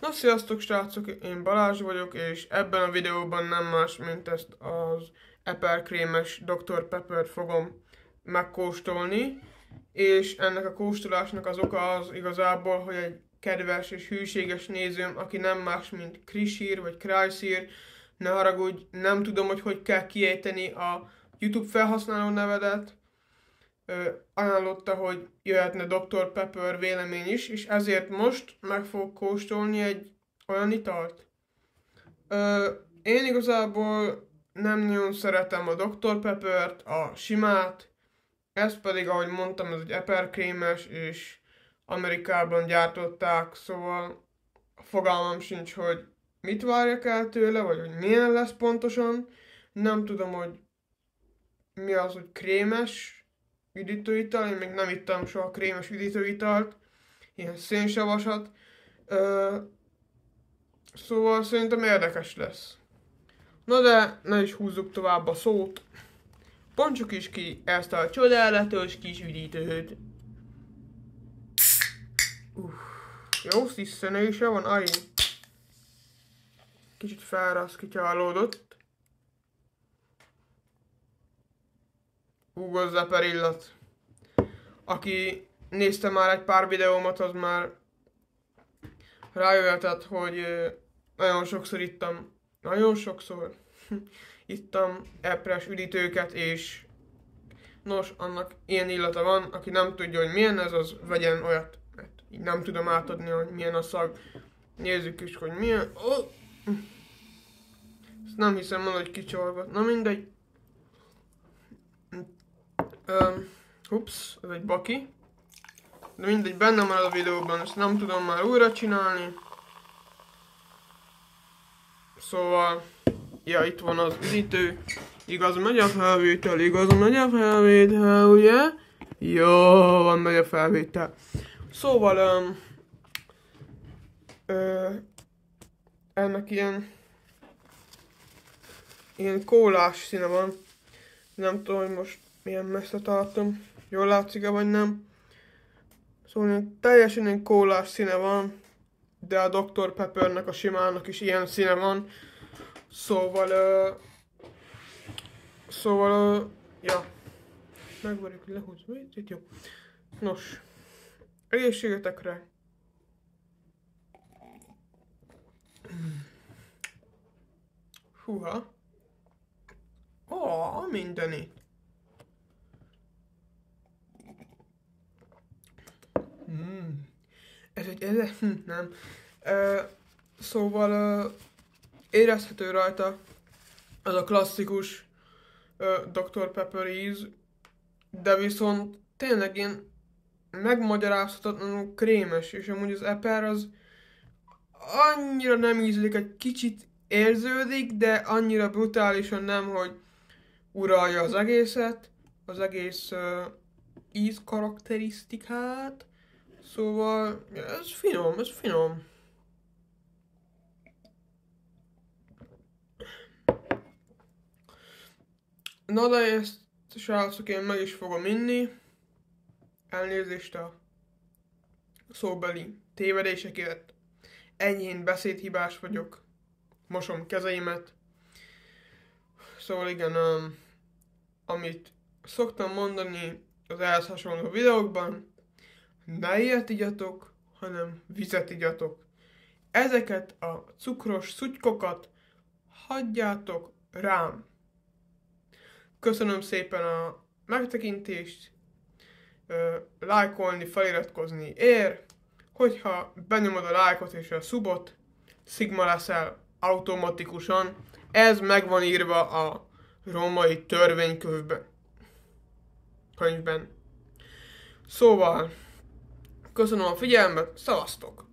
Na sziasztok srácok, én Balázs vagyok, és ebben a videóban nem más, mint ezt az eperkrémes Dr. Pepper-t fogom megkóstolni, és ennek a kóstolásnak az oka az igazából, hogy egy kedves és hűséges nézőm, aki nem más, mint Krisír vagy Krajszír, ne haragudj, nem tudom, hogy kell kiejteni a YouTube felhasználó nevedet, ajánlotta, hogy jöhetne Dr. Pepper vélemény is, és ezért most meg fogok kóstolni egy olyan italt. Én igazából nem nagyon szeretem a Dr. Peppert, a simát, ez pedig, ahogy mondtam, ez egy eperkrémes, és Amerikában gyártották, szóval fogalmam sincs, hogy mit várjak el tőle, vagy hogy milyen lesz pontosan. Nem tudom, hogy mi az, hogy krémes üdítőital, én még nem ittam soha krémes üdítőitalt, ilyen szénsavasat, szóval szerintem érdekes lesz. Na de ne is húzzuk tovább a szót, bontsuk is ki ezt a csodálatos kis üdítőt. Jó sziszenése van, aj. Kicsit felraszkityálódott. Zepper illat. Aki nézte már egy pár videómat, az már rájöhetett, hogy nagyon sokszor ittam epres üdítőket, és nos, annak ilyen illata van. Aki nem tudja, hogy milyen ez, az vegyen olyat, mert így nem tudom átadni, hogy milyen a szag. Nézzük is, hogy milyen. Oh. Ezt nem hiszem el, hogy kicsorgott. Na mindegy. Ez egy baki. De mindegy, benne marad a videóban, ezt nem tudom már újra csinálni. Szóval, ja, itt van az üdítő. Igaz, megy a felvétel, ugye? Jó, van, megy a felvétel. Szóval, ennek ilyen kólás színe van. Nem tudom, hogy most milyen messze tartom. Jól látszik-e vagy nem? Szóval teljesen ilyen kólás színe van, de a Dr. Peppernek, a simának is ilyen színe van. Szóval, ja. Megvarjuk, hogy lehúzva, itt jó. Nos, egészségetekre. Húha. Ó, mindenit. Nem. Szóval érezhető rajta az a klasszikus Dr. Pepper íz, de viszont tényleg ilyen megmagyarázhatatlanul krémes, és amúgy az eper az annyira nem ízlik, egy kicsit érződik, de annyira brutálisan nem, hogy uralja az egészet, az egész íz karakterisztikát. Szóval, ja, ez finom. Na de ezt, srácok, én meg is fogom inni. Elnézést a szóbeli tévedésekért. Enyhén beszédhibás vagyok. Mosom kezeimet. Szóval igen, amit szoktam mondani az ehhez hasonló videókban, ne ilyet igyatok, hanem vizet igyatok. Ezeket a cukros szutykokat hagyjátok rám. Köszönöm szépen a megtekintést, lájkolni, feliratkozni ér, hogyha benyomod a lájkot és a subot, Sigma leszel automatikusan. Ez meg van írva a római törvénykönyvben. Szóval, köszönöm a figyelmet, szevasztok!